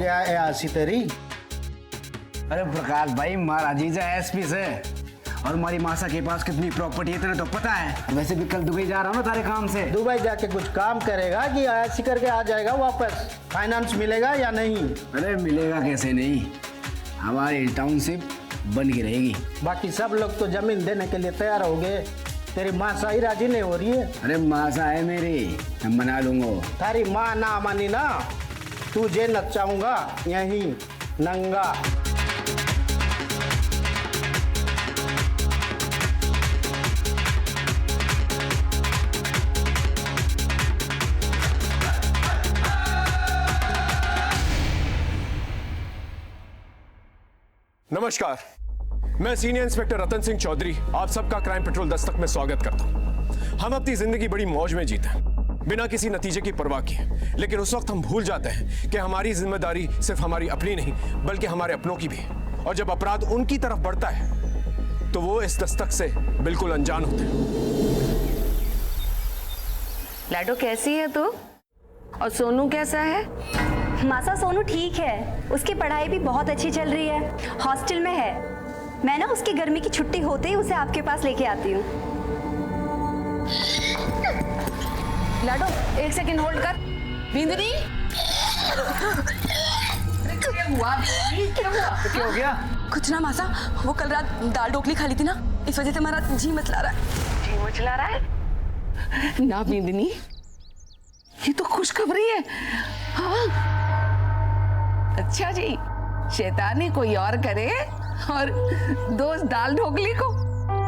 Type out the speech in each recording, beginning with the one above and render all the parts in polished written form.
क्या है आसी तेरी? अरे प्रकाश भाई, हमारा जीजा एसपी से और हमारी मासा के पास कितनी प्रॉपर्टी है तेरे तो पता है। वैसे भी कल दुबई जा रहा हूँ ना तारे काम से। दुबई जाके कुछ काम करेगा कि ऐसी करके आ जाएगा वापस? फाइनेंस मिलेगा या नहीं? अरे मिलेगा कैसे नहीं, हमारी टाउनशिप बन के रहेगी। बाकी सब लोग तो जमीन देने के लिए तैयार हो गए, तेरी माँ सही राजी नहीं हो रही है। अरे मासा है मेरी, मैं मना लूंगा। तारी माँ ना मानी ना, तुझे नचाऊंगा यहीं नंगा। नमस्कार, मैं सीनियर इंस्पेक्टर रतन सिंह चौधरी आप सबका क्राइम पेट्रोल दस्तक में स्वागत करता हूं। हम अपनी जिंदगी बड़ी मौज में जीते हैं, बिना किसी नतीजे की परवाह किए, लेकिन उस वक्त हम भूल जाते हैं कि हमारी जिम्मेदारी सिर्फ हमारी अपनी नहीं बल्कि हमारे अपनों की भी है। और जब अपराध उनकी तरफ बढ़ता है तो वो इस दस्तक से बिल्कुल अनजान होते हैं। लाडो कैसी है तू? और सोनू कैसा है? मासा सोनू ठीक है, उसकी पढ़ाई भी बहुत अच्छी चल रही है, हॉस्टल में है। मैं ना उसकी गर्मी की छुट्टी होते ही उसे आपके पास लेके आती हूँ। लाडो एक सेकंड होल्ड कर। बिंदनी क्या हो गया? कुछ ना मासा, वो कल रात दाल ढोकली खा ली थी ना, इस वजह से हमारा जी मचला रहा है। जी मचला रहा है ना बिंदनी, ये तो खुशखबरी है। हाँ अच्छा जी, शैतानी कोई और करे और दोस्त दाल ढोकली को।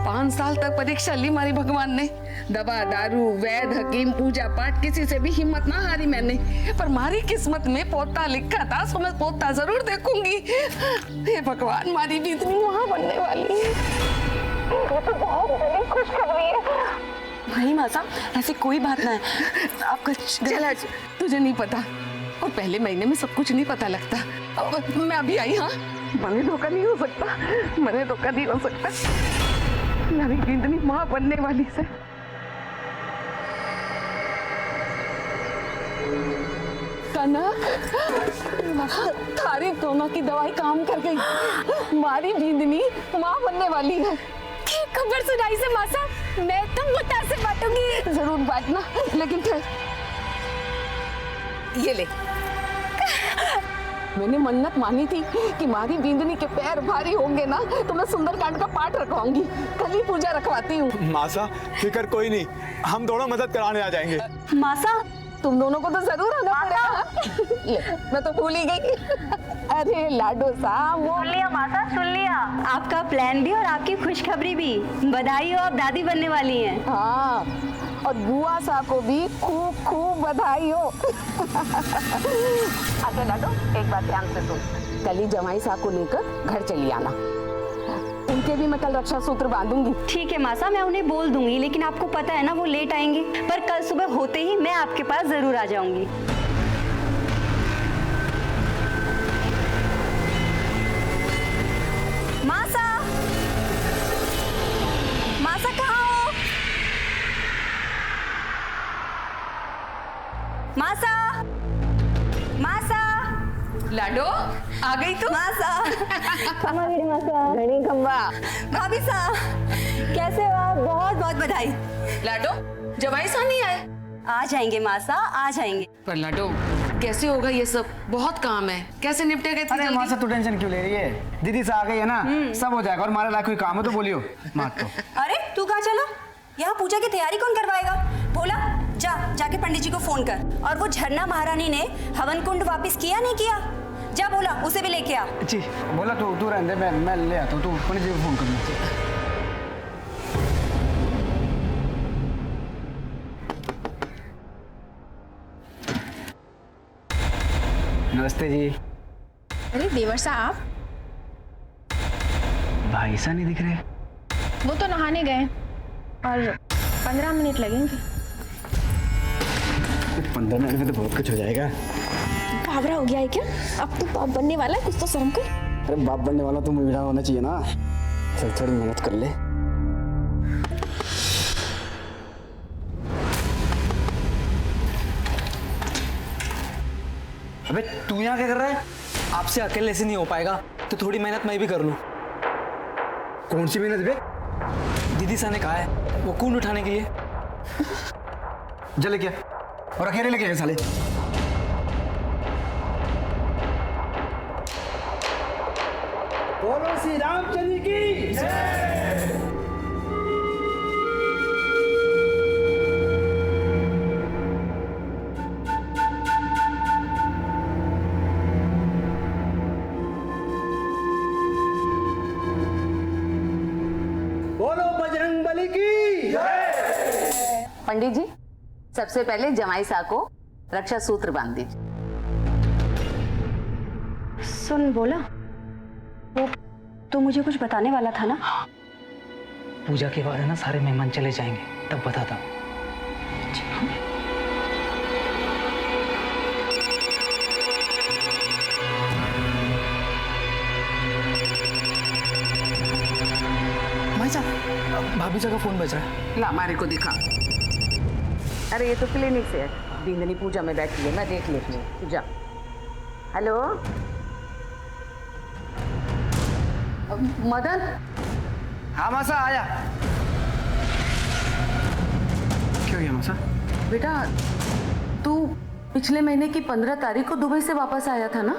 5 साल तक परीक्षा ली हमारी भगवान ने, दवा दारू वैद हकीम पूजा पाठ किसी से भी हिम्मत ना हारी मैंने, पर हमारी किस्मत में पोता लिखा था, सो मैं पोता जरूर देखूंगी। हे भगवान, हमारी भी इतनी वहां बनने वाली है, ये तो बहुत बड़ी खुशखबरी है। नहीं मासा, ऐसी कोई बात ना है, आपका चल तुझे नहीं पता, और पहले महीने में सब कुछ नहीं पता लगता। मैं अभी आई। हाँ मैंने धोखा नहीं हो सकता, मैंने धोखा नहीं हो सकता। मेरी बिंदनी माँ बनने वाली से। कनक, थारी दोनों की दवाई काम कर गई, हमारी बिंदनी माँ बनने वाली है। खबर सुनाई से मासा, मैं तो मुद्दा से बांटूंगी। जरूर बांटना, लेकिन फिर ये ले, मैंने मन्नत मानी थी कि हमारी बिंदनी के पैर भारी होंगे ना तो मैं सुंदरकांड का पाठ रखवाऊंगी। कल ही पूजा रखवाती हूँ। मासा फिक्र कोई नहीं, हम दोनों मदद कराने आ जाएंगे। मासा तुम दोनों को तो जरूर आना पड़ेगा। ले, मैं तो भूल ही गई। अरे लाडो साहब, सुन लिया मासा, सुन लिया, आपका प्लान भी और आपकी खुशखबरी भी। बधाई हो, आप दादी बनने वाली हैं। हाँ, और बुआ सा को भी खूब खूब बधाई हो। अच्छा लाडो, एक बात ध्यान से सुन, कल ही जमाई सा को लेकर घर चली आना, उनके भी मैं कल रक्षा सूत्र बांधूंगी। ठीक है मासा, मैं उन्हें बोल दूंगी, लेकिन आपको पता है ना वो लेट आएंगे, पर कल सुबह होते ही मैं आपके पास जरूर आ जाऊंगी। मासा, मासा कहाँ हो? मासा, मासा, लाडो आ गई तू? मासा, मासा, घड़ी खंबा। भाभी साहब कैसे हो आप? बहुत बहुत बधाई। लाडो जवाई सा नहीं आए? आ जाएंगे मासा, आ जाएंगे। पर लाडो कैसे होगा ये सब, बहुत काम है, कैसे निपटेगा इतनी अरे जल्दी? मासा तू टेंशन क्यों ले रही है? दीदी से आ गई है ना, सब हो जाएगा। और हमारे लायक कोई काम है तो बोलियो मत। तो अरे तू कहाँ चला? यहाँ पूजा की तैयारी कौन करवाएगा? बोला जाके पंडित जी को फोन कर। और वो झरना महारानी ने हवन कुंड वापस किया नहीं किया? जा बोला उसे भी लेके आ। जी बोला तू रहने दे, मैं ले आता हूँ। तू पंडित जी को फोन करना। नमस्ते जी। अरे देवर साहब, भाई सा नहीं दिख रहे। वो तो नहाने गए और 15 मिनट लगेंगे। 15 मिनट में तो बहुत कुछ हो जाएगा। घाबरा हो गया है क्या? अब तो बाप बनने वाला है, कुछ तो शर्म कर। अरे बाप बनने वाला तो मुझे होना चाहिए ना। चल थोड़ी मेहनत कर ले। अबे तू यहाँ क्या कर रहा है? आपसे अकेले से नहीं हो पाएगा तो थोड़ी मेहनत मैं भी कर लूँ। कौन सी मेहनत बे? दीदी सा ने कहा है वो कुंड उठाने के लिए। जले क्या और अकेले लेके गए साले। बोलो श्री रामचंद्र की जय। बोलो बजरंग बली की जय। पंडित जी, सबसे पहले जमाई साहब को रक्षा सूत्र बांध दीजिए। सुन बोला, वो तो मुझे कुछ बताने वाला था ना। पूजा के बाद है ना सारे मेहमान चले जाएंगे, तब बताता हूँ। भाई साहब, भाभी का फोन बज रहा है। ला हमारे को दिखा। अरे ये तो क्लिनिक से है, बिंदनी पूजा में बैठी है, मैं देख लेती हूँ। जा। हेलो मदन। हाँ मासा आया। क्यों गया मासा? बेटा तू पिछले महीने की 15 तारीख को दुबई से वापस आया था ना?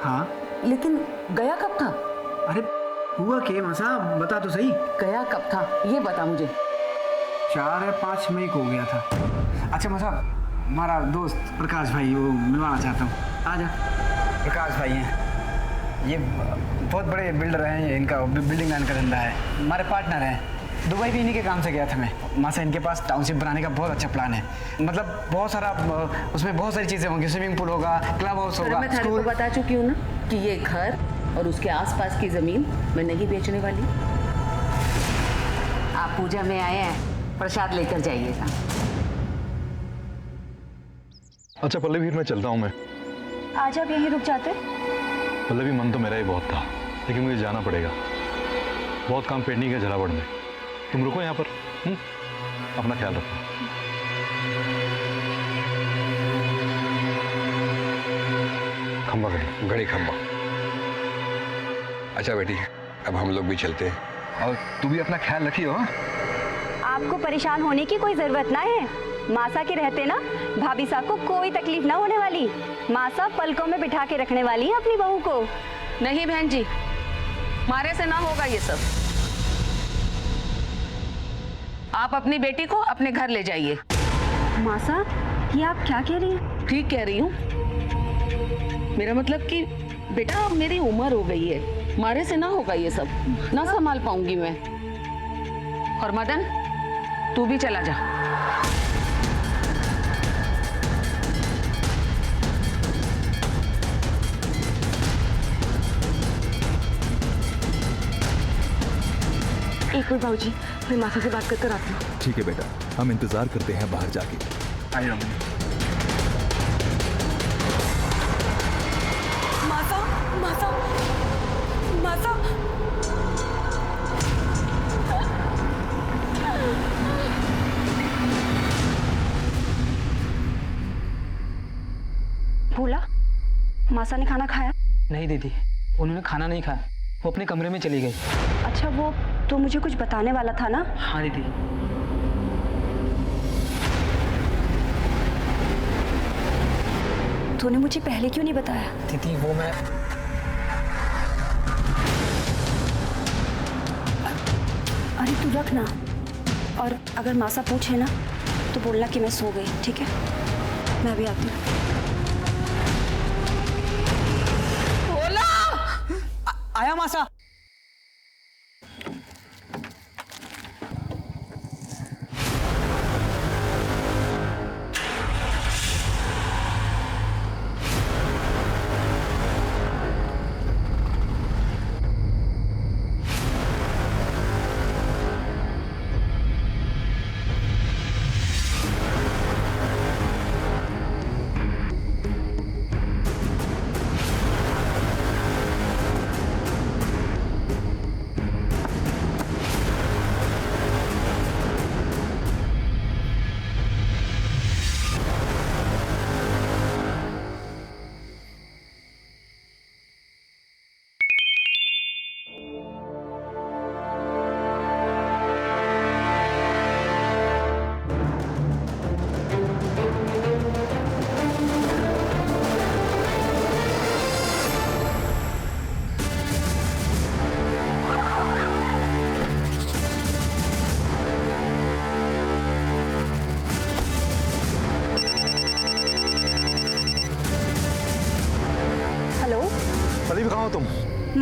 हाँ। लेकिन गया कब था? अरे हुआ क्या मासा, बता तो सही। गया कब था ये बता मुझे। 4 या 5 मई को हो गया था। अच्छा मासा, हमारा दोस्त प्रकाश भाई वो मिलवाना चाहता हूँ। आ जा। प्रकाश भाई हैं, ये बहुत बड़े बिल्डर हैं, इनका बिल्डिंग लाइन का धंधा है, हमारे पार्टनर हैं। दुबई भी इन्हीं के काम से गया था मैं। मासा इनके पास टाउनशिप बनाने का बहुत अच्छा प्लान है। मतलब बहुत सारा, उसमें बहुत सारी चीज़ें होंगी। स्विमिंग पूल होगा, क्लब हाउस होगा, मैं थारे को बता चुकी हूँ ना कि ये घर और उसके आसपास की जमीन मैं नहीं बेचने वाली। आप पूजा में आए हैं, प्रसाद लेकर जाइएगा। अच्छा पल्लवी, फिर मैं चलता हूँ। मैं आज आप यहीं रुक जाते। पल्लवी, मन तो मेरा ही बहुत था, लेकिन मुझे जाना पड़ेगा। बहुत काम पेंडिंग है झालावाड़ में। तुम रुको यहाँ पर। अपना ख्याल रखो। खंबा घड़ी खंबा। अच्छा बेटी, अब हम लोग भी चलते हैं। और तू भी अपना ख्याल रखियो। आपको परेशान होने की कोई जरूरत ना है। मासा के रहते ना भाभी साहब को कोई तकलीफ ना होने वाली। मासा पलकों में बिठा के रखने वाली है अपनी बहू को। नहीं बहन जी, मारे से ना होगा ये सब। आप अपनी बेटी को अपने घर ले जाइए। मासा, ये आप क्या कह रही हैं? ठीक कह रही हूँ। मेरा मतलब कि बेटा अब मेरी उम्र हो गई है, मारे से ना होगा ये सब, ना संभाल पाऊंगी मैं। और मदन तू भी चला जा। एक मिनट बाबूजी, मैं मासा से बात कर आती हूँ। ठीक है बेटा, हम इंतजार करते हैं बाहर जाके। आई मासा, मासा, मासा। भोला, मासा ने खाना खाया? नहीं दीदी, उन्होंने खाना नहीं खाया, वो अपने कमरे में चली गई। अच्छा, वो तो मुझे कुछ बताने वाला था ना। हाँ दीदी। तूने मुझे पहले क्यों नहीं बताया? दीदी वो मैं अरे तू रख ना, और अगर मासा पूछे ना तो बोलना कि मैं सो गई, ठीक है? मैं भी आती हूँ। आया मासा।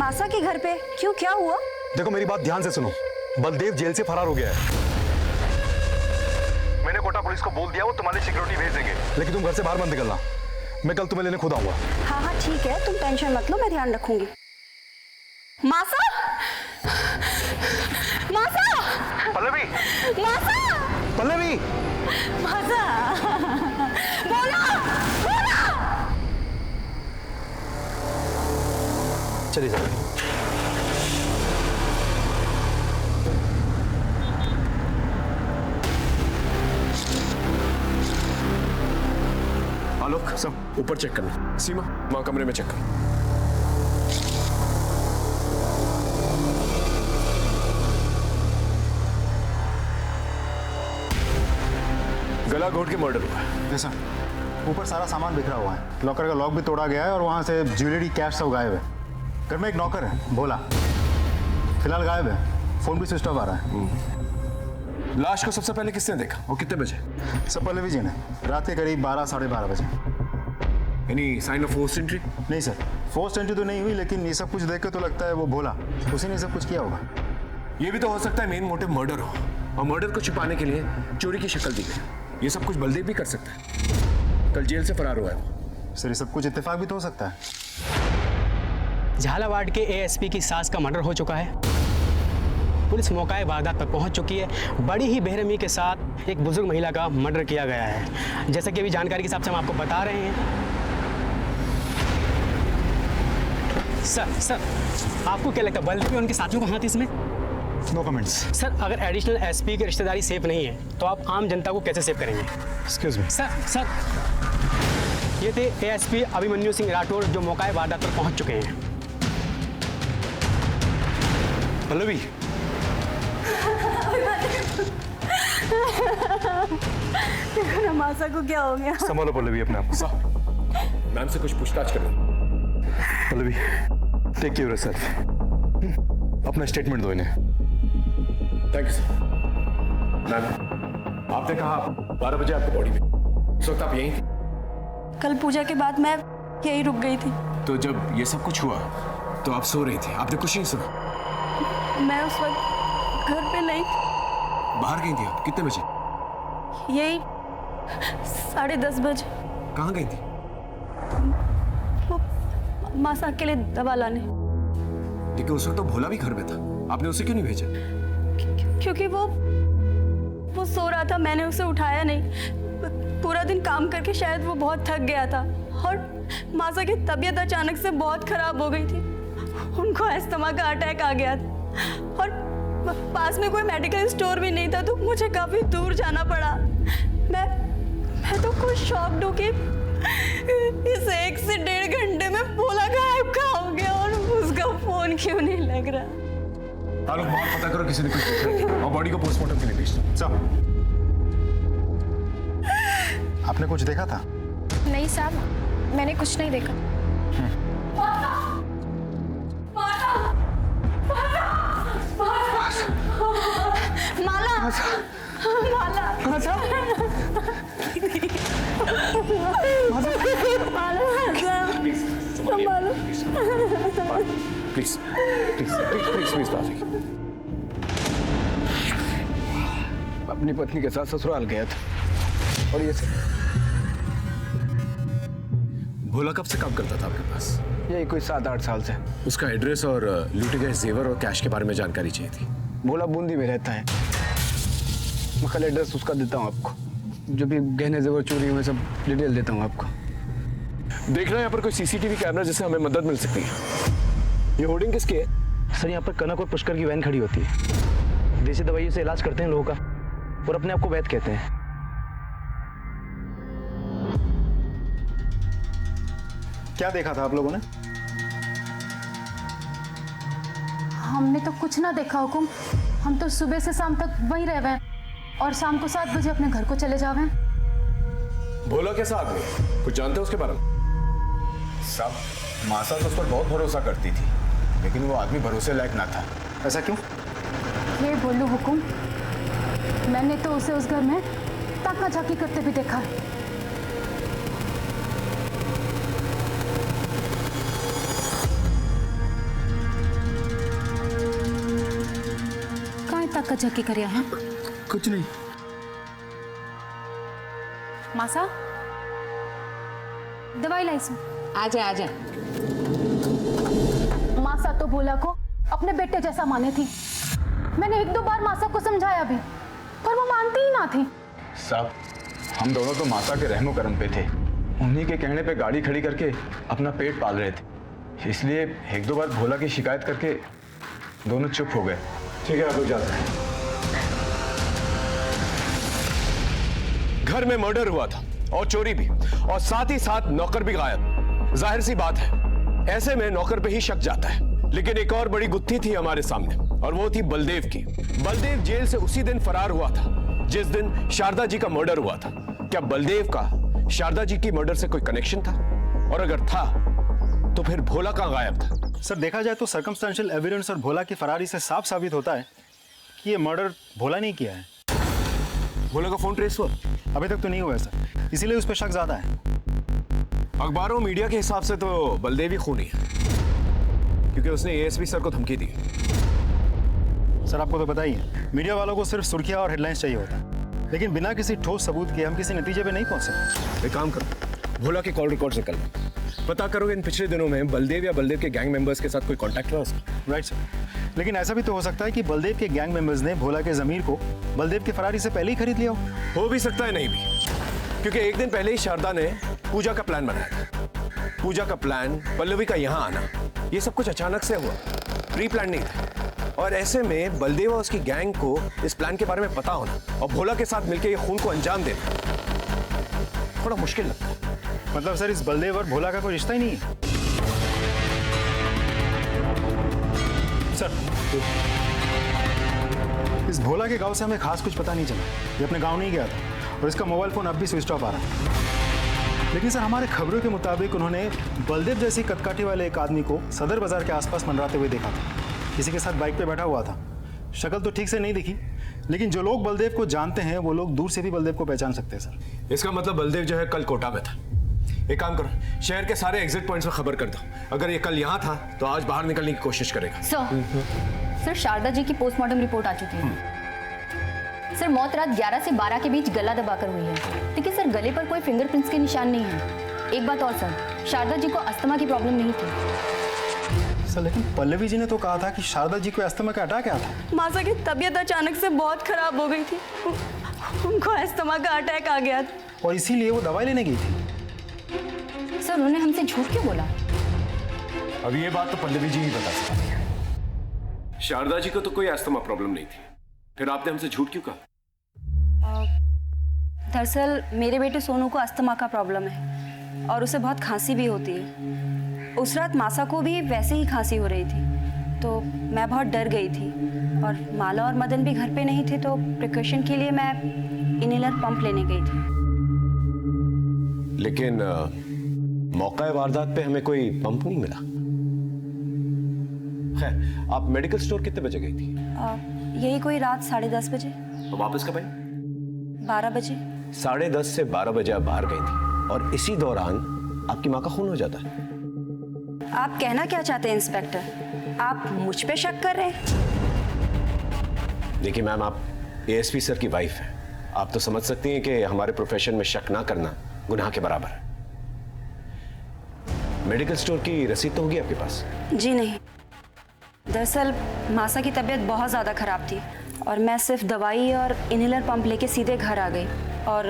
मासा के घर पे क्यों, क्या हुआ? देखो मेरी बात ध्यान से सुनो, बलदेव जेल से फरार हो गया है। मैंने कोटा पुलिस को बोल दिया वो तुम्हारी सिक्योरिटी भेज देंगे, लेकिन तुम घर से बाहर मत निकलना। मैं कल तुम्हें लेने खुद आऊंगा। हाँ हाँ ठीक है, तुम टेंशन मत लो, मैं ध्यान रखूंगी। मासा, मासा, पल्लवी, मासा, पल्लवी, मासा, बोला, बोला। चलिए चलिए। आलोक सब ऊपर चेक करना। सीमा वहां कमरे में चेक कर। गला घोट के मर्डर हुआ है। जी सर। ऊपर सारा सामान बिखरा हुआ है, लॉकर का लॉक भी तोड़ा गया है और वहाँ से ज्वेलरी कैश सब गायब है। घर में एक नौकर है भोला, फिलहाल गायब है, फोन भी स्विच ऑफ आ रहा है। लाश को सबसे पहले किसने देखा और कितने बजे? सब पल्लवी जी ने, रात के करीब 12 साढ़े 12 बजे। Any sign of forced entry? नहीं सर, फोर्स्ड एंट्री तो नहीं हुई, लेकिन ये सब कुछ देख के तो लगता है वो भोला, उसी ने सब कुछ किया होगा। ये भी तो हो सकता है मेन मोटिव मर्डर हो, और मर्डर को छिपाने के लिए चोरी की शक्ल दी गई। ये सब कुछ बलदेव भी कर सकता है, कल जेल से फरार हुआ है। सर ये सब कुछ इत्तेफाक भी तो हो सकता है। झालावाड़ के एएसपी की सास का मर्डर हो चुका है। पुलिस मौके वारदात पर पहुंच चुकी है। बड़ी ही बेरहमी के साथ एक बुजुर्ग महिला का मर्डर किया गया है। जैसे कि अभी जानकारी के हिसाब से हम आपको बता रहे हैं। सर आपको क्या लगता है बलदेव और उनके साथियों का हाथ इसमें? No comments. सर अगर एडिशनल एसपी की रिश्तेदारी सेफ नहीं है तो आप आम जनता को कैसे सेव करेंगे? Excuse me. सर ये थे एएसपी अभिमन्यु सिंह राठौर जो मौके वारदात पर पहुंच चुके हैं। पल्लवी, मासा को क्या हो गया? संभालो पल्लवी अपने आप को। मैम से कुछ पूछताछ करो। Pallavi, take care of yourself. अपना स्टेटमेंट दो इन्हें। Thank you sir. मैम आपने कहा 12 बजे आपको बॉडी में, इस वक्त आप यहीं थी? कल पूजा के बाद मैं यहीं रुक गई थी। तो जब ये सब कुछ हुआ तो आप सो रही थी, आपने कुछ नहीं सुना? मैं उस वक्त घर पे नहीं थी। बाहर गई थी आप? कितने बजे? यही 10:30 बजे। कहाँ गई थी? वो मासा के लिए दवा लाने। लेकिन उस वक्त तो भोला भी घर में था, आपने उसे क्यों नहीं भेजा? क्योंकि वो सो रहा था, मैंने उसे उठाया नहीं। पूरा दिन काम करके शायद वो बहुत थक गया था और मासा की तबीयत अचानक से बहुत खराब हो गई थी। उनको अस्थमा का अटैक आ गया था और पास में कोई मेडिकल स्टोर भी नहीं था, तो मुझे काफी दूर जाना पड़ा। मैं तो कुछ शॉक्ड हूँ कि इस 1 से 1.5 घंटे में भोला गायब कहाँ हो गया और उसका फोन क्यों नहीं लग रहा। आलोक बहुत पता करो किसी ने कुछ देखा और बॉडी को पोस्टमार्टम के लिए भेज दो। साहब आपने कुछ देखा था? नहीं साहब, मैंने कुछ नहीं देखा। Mala, Mala, please please please please please बात। अपनी पत्नी के साथ ससुराल गया था और ये सब। भोला कब से काम करता था आपके पास? यही कोई 7-8 साल से। उसका एड्रेस और लूटे गए जेवर और कैश के बारे में जानकारी चाहिए थी। भोला बूंदी में रहता है। मैं कल एड्रेस उसका देता हूँ आपको, जो भी गहने जेवर चोरी हुए सब डिटेल देता हूँ आपको। देखना यहाँ पर कोई सीसीटीवी कैमरा जिससे हमें मदद मिल सकती है। ये होर्डिंग किसकी है? सर यहाँ पर कनक और पुष्कर की वैन खड़ी होती है। देसी दवाइयों से इलाज करते हैं लोगों का और अपने आप को वैद्य कहते हैं। क्या देखा था आप लोगों ने? हमने तो कुछ ना देखा हुकुम। हम तो सुबह से शाम तक वहीं रह गए और शाम को 7 बजे अपने घर को चले जावे। भोला कैसा आदमी, कुछ जानते हो उसके बारे में? साहब मासा तो उस पर बहुत भरोसा करती थी, लेकिन वो आदमी भरोसे लायक ना था। ऐसा क्यों? ये बोलूं हुकुम, मैंने तो उसे उस घर में ताका झाकी करते भी देखा है। ताकत जग के करे हैं? कुछ नहीं। मासा दवाई लाई सो। आजा आजा। मासा तो भोला को अपने बेटे जैसा माने थी। मैंने 1-2 बार मासा को समझाया भी, पर वो मानती ही ना थी। साहब, हम दोनों तो माता के रहमो करम पे थे। उन्हीं के कहने पे गाड़ी खड़ी करके अपना पेट पाल रहे थे, इसलिए 1-2 बार भोला की शिकायत करके दोनों चुप हो गए। ठीक है, आप लोग जाते हैं। घर में मर्डर हुआ था और चोरी भी, और साथ ही साथ नौकर भी गायब। जाहिर सी बात है, ऐसे में नौकर पे ही शक जाता है। लेकिन एक और बड़ी गुत्थी थी हमारे सामने, और वो थी बलदेव की। बलदेव जेल से उसी दिन फरार हुआ था जिस दिन शारदा जी का मर्डर हुआ था। क्या बलदेव का शारदा जी की मर्डर से कोई कनेक्शन था? और अगर था तो फिर भोला कहां गायब था? सर, देखा जाए तो सर्कमस्टेंशियल एविडेंस और भोला की फरारी से साफ साबित होता है कि ये मर्डर भोला नहीं किया है। भोला का फोन ट्रेस हुआ? अभी तक तो नहीं हुआ है सर, इसीलिए उस पर शक ज्यादा है। अखबारों मीडिया के हिसाब से तो बलदेव ही खूनी है, क्योंकि उसने एएसपी सर को धमकी दी। सर, आपको तो पता ही है, मीडिया वालों को सिर्फ सुर्खियां और हेडलाइंस चाहिए होता है, लेकिन बिना किसी ठोस सबूत के हम किसी नतीजे पे नहीं पहुंच सकते। एक काम करो, भोला के कॉल रिकॉर्ड से कल पता करो इन पिछले दिनों में बलदेव या बलदेव के गैंग मेंबर्स के साथ कोई कांटेक्ट हुआ उसका। राइट सर, लेकिन ऐसा भी तो हो सकता है कि बलदेव के गैंग मेंबर्स ने भोला के जमीर को बलदेव के फरारी से पहले ही खरीद लिया हो भी सकता है, नहीं भी, क्योंकि एक दिन पहले ही शारदा ने पूजा का प्लान बनाया। पूजा का प्लान, पल्लवी का यहाँ आना, ये सब कुछ अचानक से हुआ, प्री प्लान नहीं था। और ऐसे में बलदेव और उसकी गैंग को इस प्लान के बारे में पता होना और भोला के साथ मिलकर ये खून को अंजाम देना थोड़ा मुश्किल लगता है। मतलब सर, इस बलदेव और भोला का कोई रिश्ता ही नहीं है? सर, इस भोला के गांव से हमें खास कुछ पता नहीं चला। ये अपने गांव नहीं गया था और इसका मोबाइल फोन अब भी स्विच ऑफ आ रहा है। लेकिन सर, हमारे खबरों के मुताबिक उन्होंने बलदेव जैसी कदकाठी वाले एक आदमी को सदर बाजार के आसपास मंडराते हुए देखा था। किसी के साथ बाइक पे बैठा हुआ था। शक्ल तो ठीक से नहीं दिखी, लेकिन जो लोग बलदेव को जानते हैं वो लोग दूर से भी बलदेव को पहचान सकते हैं सर। इसका मतलब बलदेव जो है कल कोटा में था। एक काम करो, शहर के सारे एग्जिट पॉइंट्स में खबर कर दो। अगर ये कल यहाँ था तो आज बाहर निकलने की कोशिश करेगा। सर, शारदा जी की पोस्टमार्टम रिपोर्ट आ चुकी है। सर, मौत रात 11 से 12 के बीच गला दबाकर हुई है, लेकिन सर गले पर कोई फिंगरप्रिंट्स के निशान नहीं है। एक बात और सर, शारदा जी को अस्थमा की प्रॉब्लम नहीं थी। सर, लेकिन पल्लवी जी ने तो कहा था कि शारदा जी को अस्थमा का अटैक आया था। मासा की तबीयत अचानक से बहुत खराब हो गई थी, उनको अस्थमा का अटैक आ गया था और इसीलिए वो दवाई लेने गई थी। सर, उन्होंने हमसे झूठ क्यों बोला? अब ये बात तो पल्लवी जी ही बता सकती है। शारदा जी को तो कोई अस्थमा प्रॉब्लम नहीं थी, फिर आपने हमसे झूठ क्यों कहा? दरअसल मेरे बेटे सोनू को अस्थमा का प्रॉब्लम है और उसे बहुत खांसी भी होती है। उस रात मासा को भी वैसे ही खांसी हो रही थी, तो मैं बहुत डर गई थी। और माला और मदन भी घर पे नहीं थे, तो प्रिकॉशन के लिए मैं इनहेलर पंप लेने गई थी। लेकिन मौका वारदात पे हमें कोई पंप नहीं मिला। खैर, आप मेडिकल स्टोर कितने बजे गई थी? यही कोई रात 10:30 बजे। तो वापस कब आई? 12 बजे। 10:30 से 12 बजे आप बाहर गई थी और इसी दौरान आपकी माँ का खून हो जाता है। आप कहना क्या चाहते हैं इंस्पेक्टर? आप मुझ पे शक कर रहे हैं? देखिए मैम, आप एएसपी सर की वाइफ हैं। आप तो समझ सकती हैं कि हमारे प्रोफेशन में शक ना करना गुनाह के बराबर है। मेडिकल स्टोर की रसीद तो होगी आपके पास? जी नहीं, दरअसल मासा की तबीयत बहुत ज़्यादा खराब थी और मैं सिर्फ दवाई और इनहेलर पंप लेके सीधे घर आ गई। और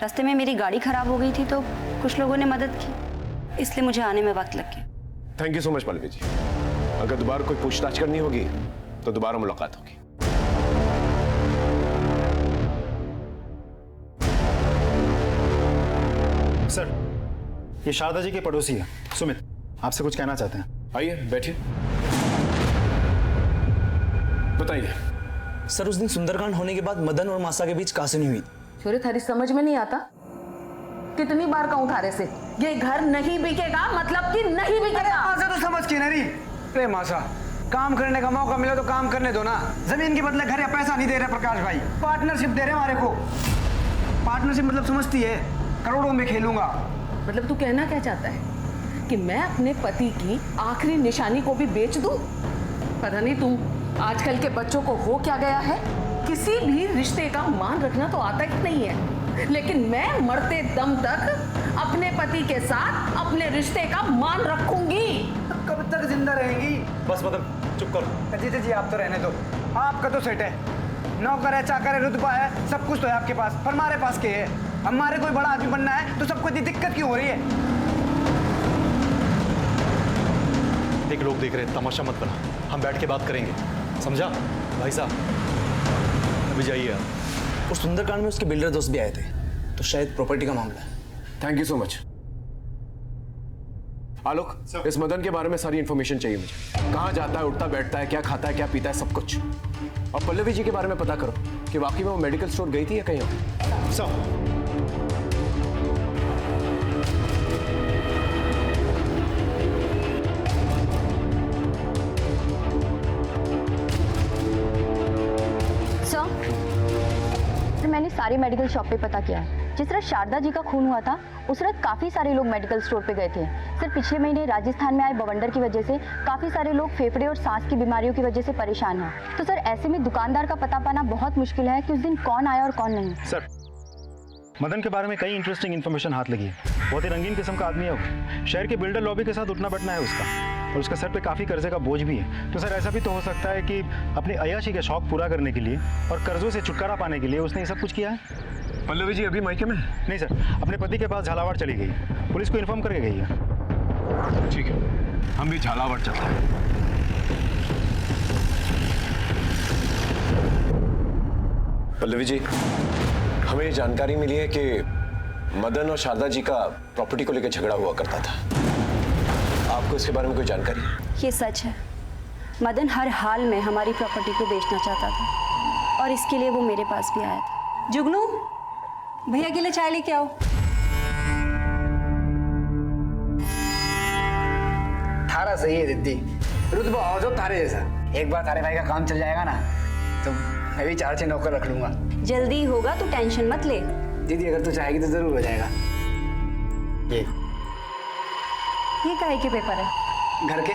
रास्ते में मेरी गाड़ी खराब हो गई थी, तो कुछ लोगों ने मदद की, इसलिए मुझे आने में वक्त लग गया। Thank you so much Pallavi ji. अगर दोबारा कोई पूछताछ करनी होगी तो दोबारा मुलाकात होगी। सर, ये शारदा जी के पड़ोसी है सुमित, आपसे कुछ कहना चाहते हैं। आइए बैठिए, बताइए। सर, उस दिन सुंदरकांड होने के बाद मदन और मासा के बीच कहासुनी हुई। छोरे, थारी समझ में नहीं आता? कितनी बार कहूं थारे से, ये घर नहीं बिकेगा, मतलब कि नहीं बिकेगा। मासा तो समझ के नहीं। अरे मासा, काम करने का मौका मिला तो काम करने दो ना। जमीन के बदले घर या पैसा नहीं दे रहे प्रकाश भाई, पार्टनरशिप दे रहे हमारे को। पार्टनरशिप मतलब समझती है, करोड़ों में खेलूंगा। मतलब तू कहना क्या चाहता है कि मैं अपने पति की आखिरी निशानी को भी बेच दूं? पता नहीं तुम आजकल के बच्चों को हो क्या गया है, किसी भी रिश्ते का मान रखना तो आता ही नहीं है, लेकिन मैं मरते दम तक अपने पति के साथ अपने रिश्ते का मान रखूंगी। कब तक जिंदा रहेंगी? बस मदन चुप करो। जीते जी आप तो रहने दो, आपका तो सेट है, नौकर है, चाकर है, रुतबा है, सब कुछ तो है आपके पास, पर हमारे पास क्या है? हमारे कोई बड़ा आदमी बनना है तो सबको इतनी दिक्कत क्यों हो रही है? देख, लोग देख रहे हैं, तमाशा मत बना, हम बैठ के बात करेंगे, समझा? भाई साहब अभी जाइए आप। उस सुंदरकांड में उसके बिल्डर दोस्त भी आए थे, तो शायद प्रॉपर्टी का मामला है। Thank you so much. Alok, इस मदन के बारे में सारी इंफॉर्मेशन चाहिए मुझे। कहाँ जाता है, उठता बैठता है, क्या खाता है, क्या पीता है, सब कुछ। और पल्लवी जी के बारे में पता करो कि वाकई में वो मेडिकल स्टोर गई थी या कहीं और। सब मैंने सारी मेडिकल शॉप पे पता किया है। जिस रात शारदा जी का खून हुआ था उस रात काफ़ी सारे लोग मेडिकल स्टोर पे गए थे। सर पिछले महीने राजस्थान में आए बवंडर की वजह से काफ़ी सारे लोग फेफड़े और सांस की बीमारियों की वजह से परेशान हैं। तो सर ऐसे में दुकानदार का पता पाना बहुत मुश्किल है कि उस दिन कौन आया और कौन नहीं। सर मदन के बारे में कई इंटरेस्टिंग इन्फॉर्मेशन हाथ लगी है। बहुत ही रंगीन किस्म का आदमी है वो। शहर के बिल्डर लॉबी के साथ उठना बैठना है उसका, और उसका सर पे काफ़ी कर्जे का बोझ भी है। तो सर ऐसा भी तो हो सकता है कि अपनी अय्याशी के शौक पूरा करने के लिए और कर्जों से छुटकारा पाने के लिए उसने ये सब कुछ किया है। पल्लवी जी अभी मायके में? नहीं सर, अपने पति के पास झालावाड़ चली गई, पुलिस को इन्फॉर्म करके गई है। ठीक है, हम भी झालावाड़ चलते हैं। पल्लवी जी, हमें ये जानकारी मिली है कि मदन और शारदा जी का प्रॉपर्टी को लेकर झगड़ा हुआ करता था। आपको इसके बारे में कोई जानकारी है? ये सच है, मदन हर हाल में हमारी प्रॉपर्टी को बेचना चाहता था और इसके लिए वो मेरे पास भी आया था। जुगनू, भैया के लिए चाय लेके आओ। थारा सही है दीदी, रुतबा हो जो तारे जैसा। एक बार तारे भाई का काम चल जाएगा ना तो मैं भी 4-6 नौकर रख लूंगा। जल्दी होगा, तू टेंशन मत ले। दीदी अगर तू चाहेगी तो जरूर हो जाएगा। ये काहे के पेपर है? घर के।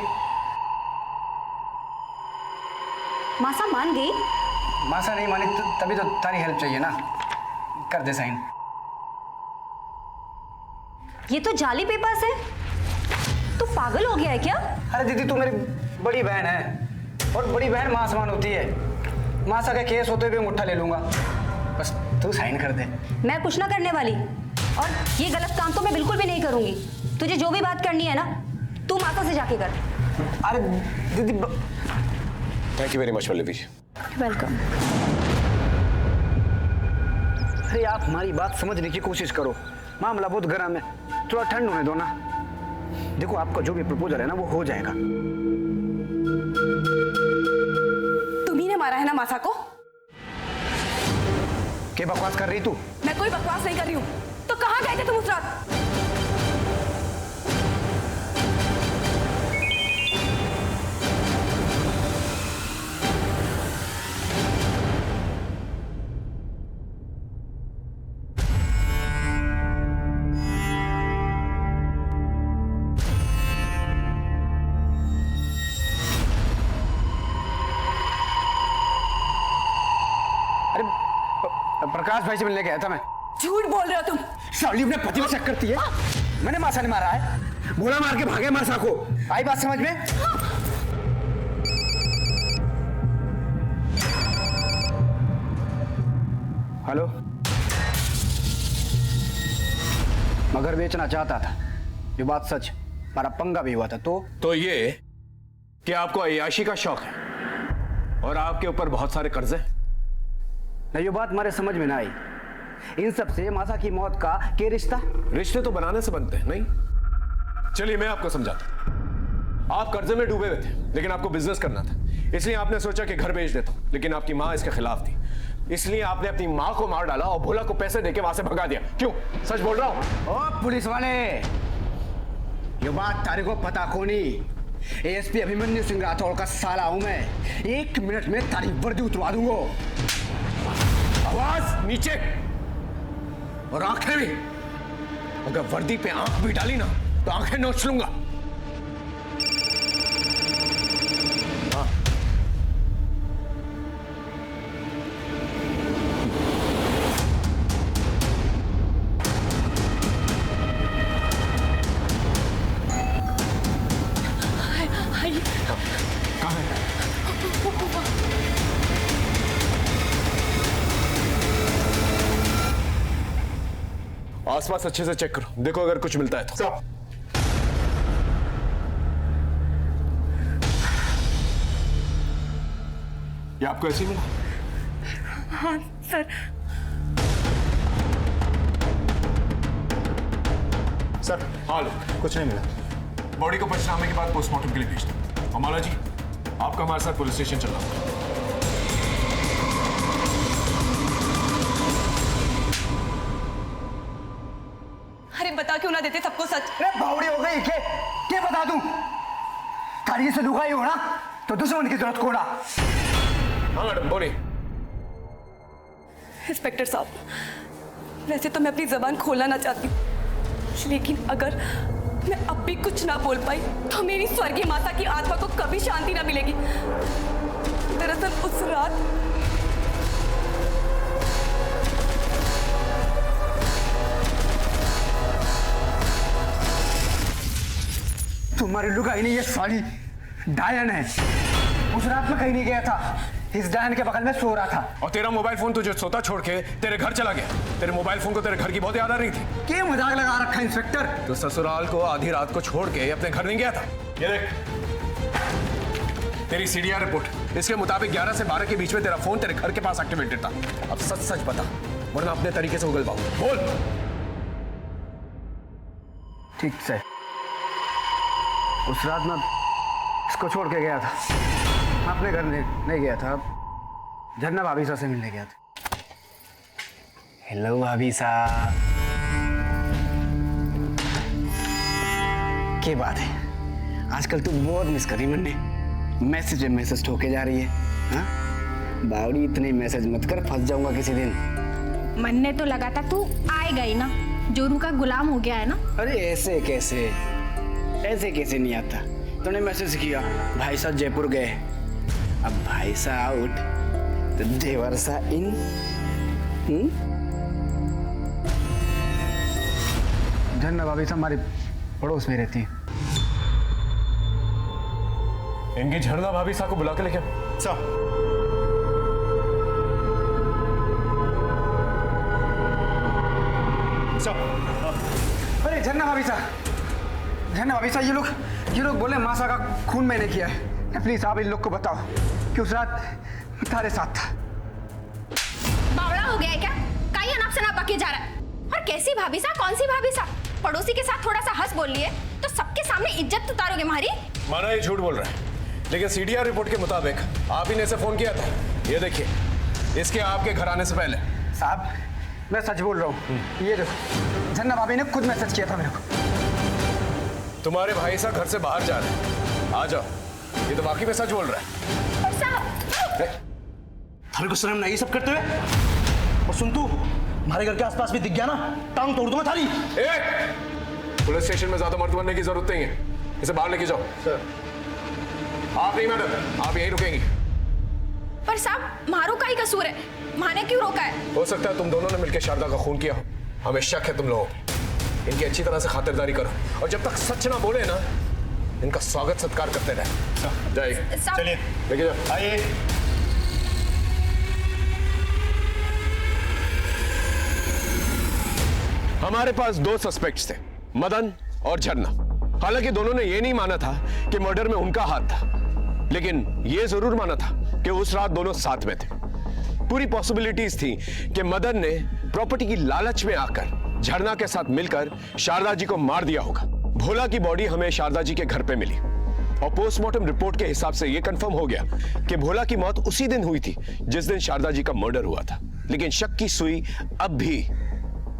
मासा मान गई? मासा नहीं मानी तो तभी तो तारी हेल्प चाहिए ना, कर दे साइन। ये तो जाली पेपर्स है। तू पागल हो गया है क्या? अरे दीदी तू मेरी बड़ी बहन है और बड़ी बहन मां समान होती है। मासा का केस होते हुए मुट्ठा ले लूंगा, बस तू साइन कर दे। मैं कुछ ना करने वाली, और ये गलत काम तो मैं बिल्कुल भी नहीं करूंगी। तुझे जो भी बात करनी है ना तू माता से जाके कर। अरे दीदी thank you very much Pallavi ji. Welcome. अरे आप हमारी बात समझने की कोशिश करो, मामला बहुत गर्म है, थोड़ा ठंड होने दो ना। देखो आपका जो भी प्रपोजल है ना वो हो जाएगा। तुम्ही ने मारा है ना मासा को? क्या बकवास कर रही तू? मैं कोई बकवास नहीं कर रही हूँ। तो कहाँ गए थे तुम उस रात? प्रकाश भाई से मिलने गया था मैं। झूठ बोल रहे हो तुम। साली अपने पति में शक करती है। मैंने मासा नहीं मारा है, बोला मार के भागे मासा को। आई बात समझ में? हेलो, मगर बेचना चाहता था, ये बात सच, हमारा पंगा भी हुआ था। तो ये कि आपको अय्याशी का शौक है और आपके ऊपर बहुत सारे कर्जे। नहीं, ये बात हमारे समझ में ना आई। इन सब से मासा की मौत का क्या रिश्ता? रिश्ते तो बनाने से बनते हैं, नहीं? चलिए मैं आपको समझाता हूं। आप कर्जे में डूबे हुए थे, लेकिन आपको बिजनेस करना था, इसलिए आपने सोचा कि घर बेच देता हूं, लेकिन आपकी माँ इसके खिलाफ थी, इसलिए आपने अपनी माँ को मार डाला और भोला को पैसे देके वहां से भगा दिया। क्यों? सच बोल रहा हूं? ओ पुलिस वाले, ये बात तारे को पता को नहीं। एएसपी अभिमन्यु सिंह राठौड़ का साला हूं मैं। 1 मिनट में तारी वर्दी उतरवा दूंगा। आवाज नीचे और आंखें भी। अगर वर्दी पे आंख भी डाली ना तो आंखें नोच लूंगा। हाँ, आसपास अच्छे से चेक करो, देखो अगर कुछ मिलता है तो। ये आपको ऐसे ही मिला? हाँ सर। सर हाँ लो, कुछ नहीं मिला। बॉडी को पंचनामे के बाद पोस्टमार्टम के लिए भेज दो। अमाला जी, आपका हमारे साथ पुलिस स्टेशन चलना होगा। अरे बता क्यों ना देते सबको सच? अरे बावड़ी हो गई क्या बता दूं? गाड़ी से लुगाई हो ना तो दुश्मन की जरूरत को ना। हाँ मैडम बोलिए। इंस्पेक्टर साहब, वैसे तो मैं अपनी जबान खोलना ना चाहती हूँ, लेकिन अगर मैं अब भी कुछ ना बोल पाई तो मेरी स्वर्गीय माता की आत्मा को कभी शांति ना मिलेगी। दरअसल उस रात तुम्हारी लुगाई नहीं, ये साली डायन है। उस रात में कहीं नहीं गया था, इस डायन के बगल में सो रहा था। और तेरा मोबाइल फोन तुझे सोता छोड़ के तेरे घर चला गया। तेरे मोबाइल फोन को तेरे घर की बहुत याद आ रही थी। क्या मजाक लगा रखा है इंस्पेक्टर? तो ससुराल को आधी रात को छोड़ के अपने घर नहीं गया था। ये देख तेरी सीडीआर रिपोर्ट, इसके मुताबिक 11 से 12 के बीच में तेरा फोन तेरे घर के पास एक्टिवेटेड था। अब सच सच बता, वरना अपने तरीके से उगल पाऊं। बोल। ठीक से उस रात में इसको छोड़ के गया था, अपने घर नहीं गया था, झरना भाभी साहब से मिलने गया था। हेलो भाभी साहब, क्या बात है? आजकल तू बहुत मिस करी मैंने, मैसेज ठोके जा रही है। हाँ बावड़ी, इतने मैसेज मत कर, फंस जाऊंगा किसी दिन। मन ने तो लगा था तू आएगा ही ना, जोरू का गुलाम हो गया है ना। अरे ऐसे कैसे नहीं आता? तूने मैसेज किया भाई साहब जयपुर गए, अब भाई साहब आउट तो देवर सा इन। झरना भाभी साहब हमारे पड़ोस में रहती है। इनकी झरना भाभी साहब को बुला के लेके अरे झरना भाभी साहब, ये लोग बोले मासा का खून मैंने किया है। प्लीज आप इन लोग को बताओ कि उस रात तारे साथ था। बावड़ा हो गया है क्या? काई अनाप शनाप बके जा रहा है। और कैसी भाभी साहब? कौन सी भाभी साहब? पड़ोसी के साथ थोड़ा सा हंस बोल लिए तो सबके सामने इज्जत उतारोगे हमारी? माना ये झूठ बोल रहा है, लेकिन सीडीआर रिपोर्ट के मुताबिक आप ही ने इसे फोन किया था। ये देखिए, इसके आपके घर आने से पहले। साहब मैं सच बोल रहा हूँ, ये देखो झरना भाभी ने खुद मैसेज किया था मेरे को। तुम्हारे भाई साहब घर से बाहर जा रहे हैं, आ जाओ। ये तो वाकई में सच बोल रहा है। थारे को शर्म नहीं सब करते हुए? और सुन तू, हमारे घर के आसपास भी दिख गया ना, टांग तोड़ दूंगा थारी। पुलिस स्टेशन में ज्यादा मर्द बनने की जरूरत नहीं है, इसे बाहर लेके जाओ। सर आप नहीं मैडम, आप यहीं रुकेंगी। पर साहब मारो का ही कसूर है, माने क्यों रोका है? हो सकता है तुम दोनों ने मिलकर शारदा का खून किया हो, हमें शक है तुम लोगों को। इनकी अच्छी तरह से खातिरदारी करो, और जब तक सच ना बोले ना, इनका स्वागत सत्कार करते रहे। जाइए, चलिए लेके जाओ। आइए। हमारे पास दो सस्पेक्ट्स थे, मदन और झरना। हालांकि दोनों ने यह नहीं माना था कि मर्डर में उनका हाथ था, लेकिन यह जरूर माना था कि उस रात दोनों साथ में थे। पूरी पॉसिबिलिटीज थी कि मदन ने प्रॉपर्टी की लालच में आकर झरना के साथ मिलकर शारदा जी को मार दिया होगा। भोला की बॉडी हमें शारदा जी के घर पे मिली, और पोस्टमार्टम रिपोर्ट के हिसाब से यह कंफर्म हो गया कि भोला की मौत उसी दिन हुई थी जिस दिन शारदा जी का मर्डर हुआ था। लेकिन शक की सुई अब भी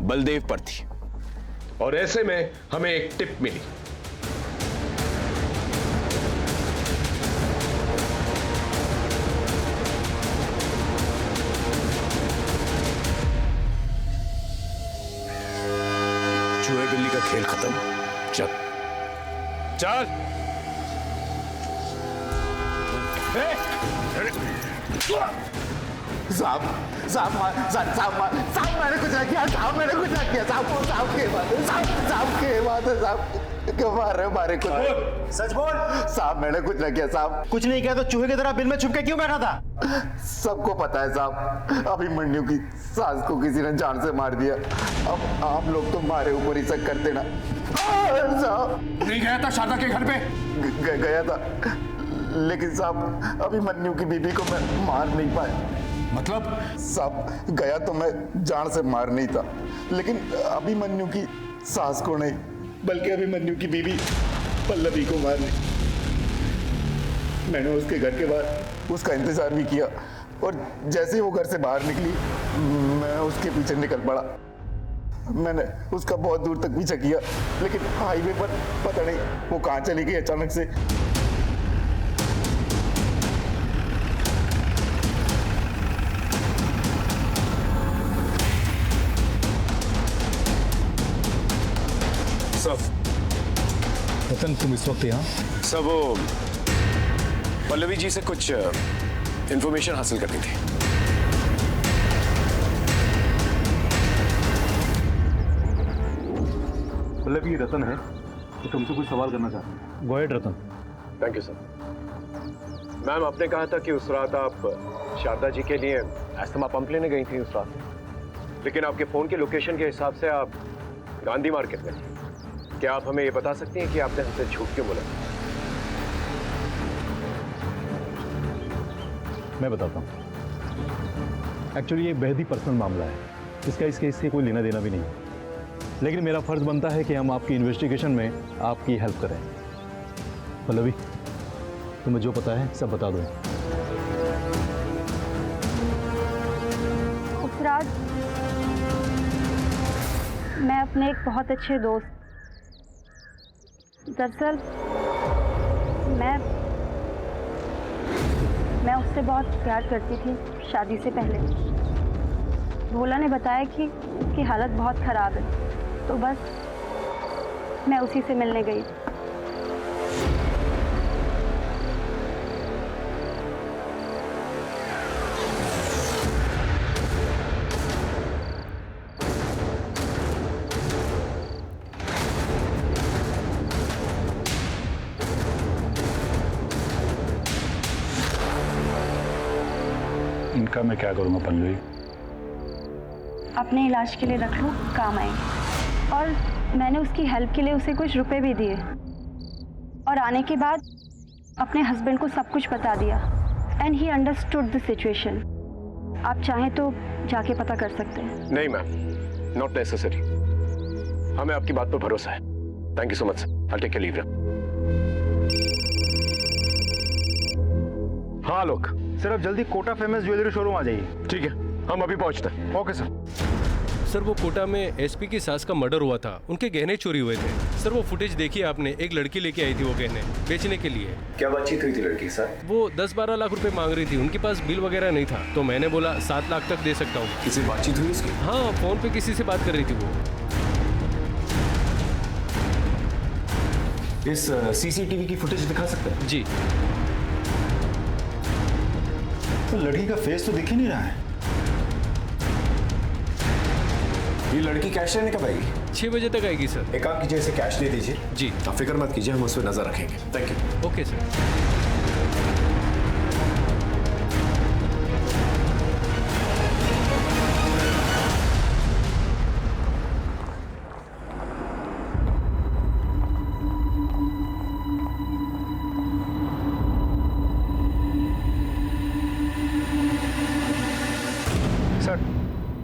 बलदेव पर थी, और ऐसे में हमें एक टिप मिली। चूहे बिल्ली का खेल खत्म, चल चल। साहब साहब साहब साहब मैंने कुछ नहीं किया साहब, मैंने कुछ नहीं किया साहब, साहब के बात है साहब के बात है साहब, क्यों मार रहे हो मारे कुछ? सच बोल। साहब मैंने कुछ नहीं किया साहब। कुछ नहीं किया तो चूहे की तरह बिल में छुप के क्यों बैठा था? सबको पता है साहब, अभिमन्यु की सास को किसी ने जान से मार दिया। अब आप लोग तो मारे ऊपर ही शक करते ना साहब। नहीं गया था शारदा के घर पे? गया था, लेकिन साहब अभिमन्यु की बीबी को मैं मार नहीं पाया। मतलब? साहब गया तो मैं जान से मार नहीं था, लेकिन अभिमन्यु की सास को नहीं, बल्कि अभिमन्यु की बीबी पल्लवी को मारने। मैंने उसके घर के बाहर उसका इंतजार भी किया, और जैसे ही वो घर से बाहर निकली मैं उसके पीछे निकल पड़ा। मैंने उसका बहुत दूर तक पीछा किया, लेकिन हाईवे पर पता नहीं वो कहाँ चली गई अचानक से। रतन तुम इस वक्त यहाँ? सब वो पल्लवी जी से कुछ इंफॉर्मेशन हासिल करनी थी। पल्लवी रतन है तो तुमसे कुछ सवाल करना चाहते हैं। Go ahead Ratan. Thank you sir. Ma'am आपने कहा था कि उस रात आप शारदा जी के लिए एस्थमा पंप लेने गई थी उस रात, लेकिन आपके फोन के लोकेशन के हिसाब से आप गांधी मार्केट में थी। क्या आप हमें ये बता सकती हैं कि आपने हमसे झूठ क्यों बोला? मैं बताता हूँ। एक्चुअली ये बेहद ही पर्सनल मामला है, इसका इस केस से कोई लेना देना भी नहीं है, लेकिन मेरा फर्ज बनता है कि हम आपकी इन्वेस्टिगेशन में आपकी हेल्प करें। पल्लवी तुम्हें जो पता है सब बता दो। उस रात मैं अपने एक बहुत अच्छे दोस्त, दरअसल मैं उससे बहुत प्यार करती थी शादी से पहले। भोला ने बताया कि उसकी हालत बहुत ख़राब है, तो बस मैं उसी से मिलने गई। इनका मैं क्या करूँगा पल्लवी? अपने इलाज के लिए रख लो, काम आएंगे। और मैंने उसकी हेल्प के लिए उसे कुछ रुपए भी दिए, और आने के बाद अपने हस्बैंड को सब कुछ बता दिया। And he understood the situation. आप चाहें तो जाके पता कर सकते हैं। नहीं मैम, नॉट नेसेसरी। हमें आपकी बात पर भरोसा है। Thank you so much. I take leave. हाँ लोग, सर आप जल्दी कोटा फेमस ज्वेलरी शोरूम आ जाइए। ठीक है, हम अभी पहुंचते हैं। Okay sir. सर वो कोटा में एसपी की सास का मर्डर हुआ था, उनके गहने चोरी हुए थे। सर वो फुटेज देखी आपने, एक लड़की लेके आई थी वो गहने बेचने के लिए। क्या बातचीत हुई थी लड़की के साथ? वो 10-12 लाख रुपए मांग रही थी, उनके पास बिल वगैरह नहीं था, तो मैंने बोला 7 लाख तक दे सकता हूँ। किसी बातचीत हुई उसकी? हाँ, फोन पे किसी से बात कर रही थी वो। इस सीसीटीवी की फुटेज दिखा सकते हैं? जी। तो लड़की का फेस तो दिख ही नहीं रहा है। ये लड़की कैश लेने कब आएगी? 6 बजे तक आएगी सर। एक काम कीजिए, इसे कैश दे दीजिए। जी। आप फिक्र मत कीजिए, हम उस पर नजर रखेंगे। Thank you. Okay sir.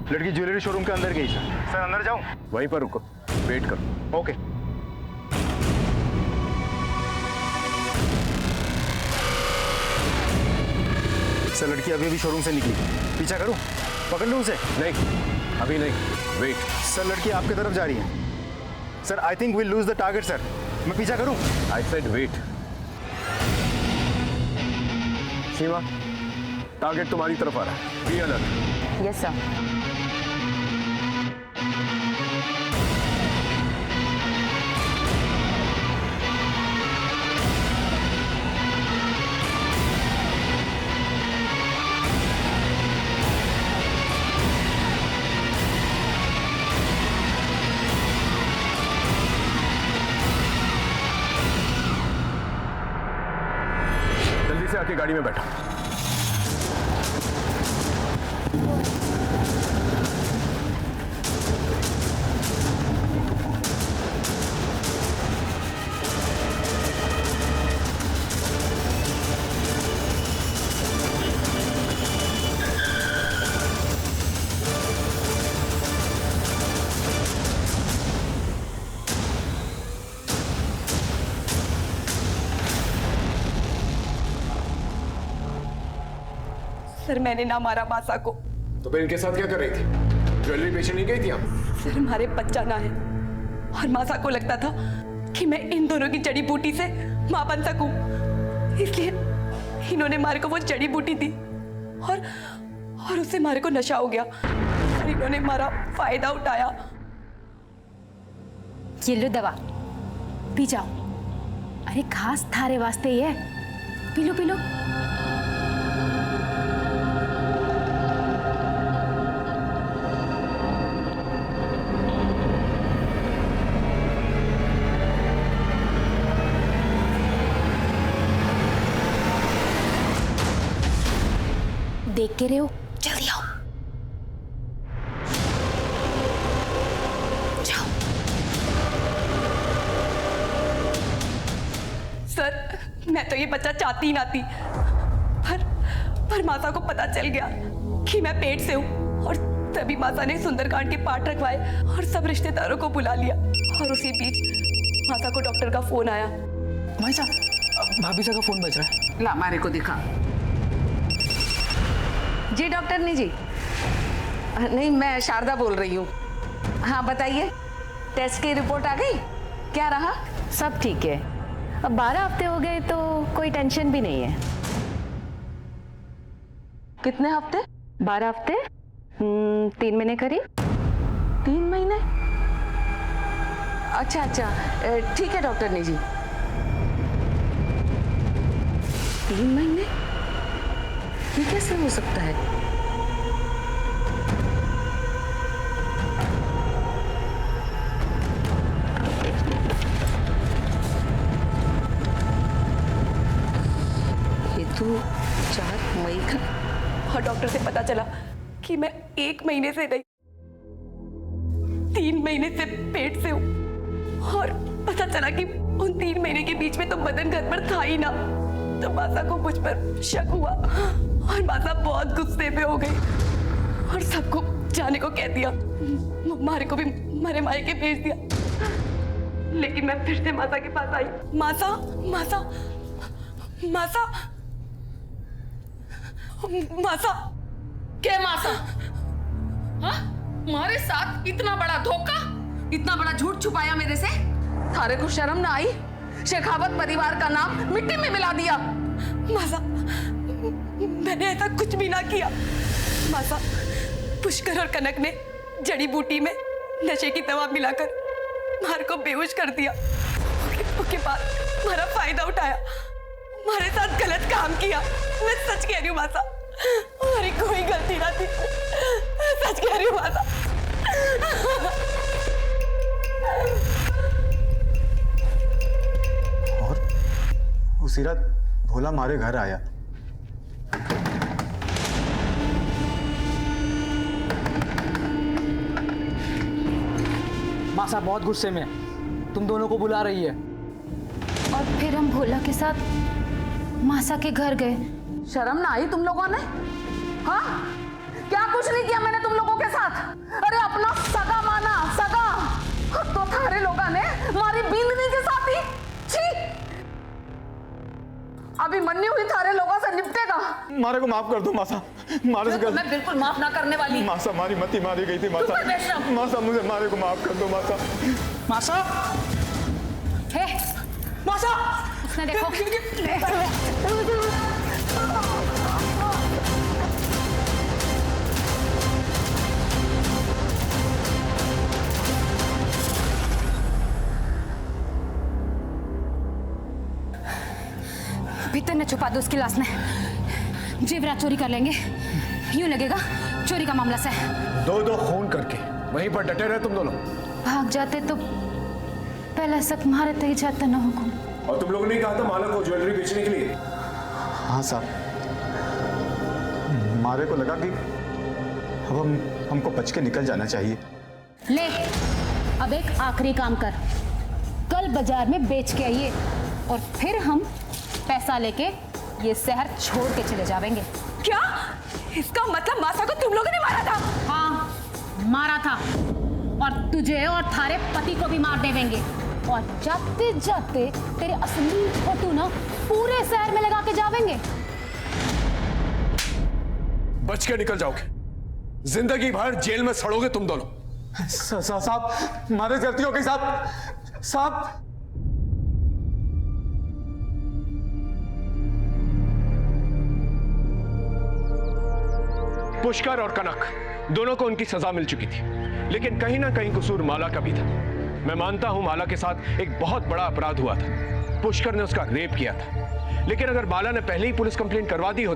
लड़की ज्वेलरी शोरूम के अंदर गई सर। सर अंदर जाऊं? वहीं पर रुको, वेट करो। ओके। सर लड़की अभी अभी शोरूम से निकली, पीछा करूं? पकड़ लूं उसे? नहीं, अभी नहीं, वेट। सर लड़की आपकी तरफ जा रही है। Sir I think will lose the target sir. मैं पीछा करूं? I said wait. Seema, target तुम्हारी तरफ आ रहा है। Be alert. Yes sir. गाड़ी में बैठो। सर मैंने ना मारा मासा को। तो फिर इनके साथ क्या कर रही थी? ज्वेलरी बेचने नहीं गई थी आप? सर हमारे बच्चा ना है और मासा को लगता था कि मैं इन दोनों की जड़ी बूटी से मां बन सकूं, इसलिए इन्होंने मारे को वो जड़ी बूटी दी और उससे मारे को नशा हो गया और इन्होंने मारा फायदा उठाया। ये लो दवा, पी जाओ। अरे खास थारे वास्ते ही है, पी लो पी लो। देख के रहे हो, जल्दी आओ। जाओ। सर मैं तो ये बच्चा चाहती ही ना थी, पर माता को पता चल गया कि मैं पेट से हूँ और तभी माता ने सुंदरकांड के पाठ रखवाए और सब रिश्तेदारों को बुला लिया। और उसी बीच माता को डॉक्टर का फोन आया। भाई साहब, भाभी साहब का फोन बज रहा है। ला मारे को दिखा। जी डॉक्टरनी जी। नहीं, मैं शारदा बोल रही हूँ। हाँ बताइए, टेस्ट की रिपोर्ट आ गई? क्या रहा? सब ठीक है। अब 12 हफ्ते हो गए तो कोई टेंशन भी नहीं है। कितने हफ्ते? 12 हफ्ते, 3 महीने करीब। 3 महीने? अच्छा अच्छा, ठीक है डॉक्टरनी जी। 3 महीने? ये कैसे हो सकता है? ये तो 4 मई का। और डॉक्टर से पता चला कि मैं 1 महीने से नहीं 3 महीने से पेट से हूँ। और पता चला कि उन 3 महीने के बीच में तो बदन घर पर था ही ना। तो माता को मुझ पर शक हुआ और माता बहुत गुस्से में हो गई और सबको जाने को कह दिया। मारे को भी मारे मायके भेज दिया। लेकिन मैं फिर से माता के पास आई। माता माता माता माता। क्या मासा? हाँ? तुम्हारे साथ इतना बड़ा धोखा, इतना बड़ा झूठ छुपाया मेरे से? थारे को शर्म ना आई? शेखावत परिवार का नाम मिट्टी में मिला दिया। मासा, मैंने ऐसा कुछ भी ना किया। मासा, पुष्कर और कनक ने जड़ी बूटी में नशे की दवा मिलाकर मार को बेहोश कर दिया। उसके बाद हमारा फायदा उठाया, हमारे साथ गलत काम किया। मैं सच कह रही हूँ मासा, हमारी कोई गलती ना थी। सच कह रही हूँ मासा। और उसी रात भोला हमारे घर आया। मासा बहुत गुस्से में है, तुम दोनों को बुला रही है। और फिर हम भोला के साथ मासा के घर गए। शर्म ना आई तुम लोगों ने? हाँ? क्या कुछ नहीं किया मैंने तुम लोगों के साथ? अरे अपना सगा माना, सगा। तो थारे लोगों ने मारी बिंदनी के साथ ही। छी! अभी मन्नी हुई थारे लोगों से निपटेगा। मारे को माफ कर दो मासा। मारे से मैं बिल्कुल माफ ना करने वाली। मासा, मारी मती मारी गई थी मासा। मासा, मुझे मारे को माफ कर दो मासा। मासा, हे मासा, उसने देखो। भीतर ने छुपा दो उसकी लाश में। जेवरात चोरी कर लेंगे, यूं लगेगा चोरी का मामला से। दो खून करके वहीं पर डटे रहे तुम दोनों। भाग जाते तो पहला शक मारे तो ही जाता ना हुकुम। और तुम लोगों ने कहा था मालक को ज्वेलरी बेचने के लिए। हाँ साहब, मारे को लगा कि अब हमको बच के निकल जाना चाहिए। ले, अब एक आखिरी काम कर, कल बाजार में बेच के आइए और फिर हम पैसा लेके ये शहर छोड़ के चले जाएंगे। क्या? इसका मतलब मासा को तुम लोगों ने मारा था? हाँ, मारा था, और तुझे और थारे पति को भी मार देवेंगे। और जाते जाते तेरे असली फोटो ना पूरे शहर में लगा के जावेंगे। बच के निकल जाओगे, जिंदगी भर जेल में सड़ोगे तुम दोनों। साहब, हमारे गलती हो गई साहब। साहब, पुष्कर और कनक दोनों को उनकी सजा मिल चुकी थी, लेकिन कहीं ना कहीं कसूर माला का भी था। मैं मानता हूं माला के साथ एक बहुत बड़ा अपराध हुआ था, पुष्कर ने उसका रेप किया था, लेकिन अगर माला ने पहले ही पुलिस कंप्लेंट करवा दी होती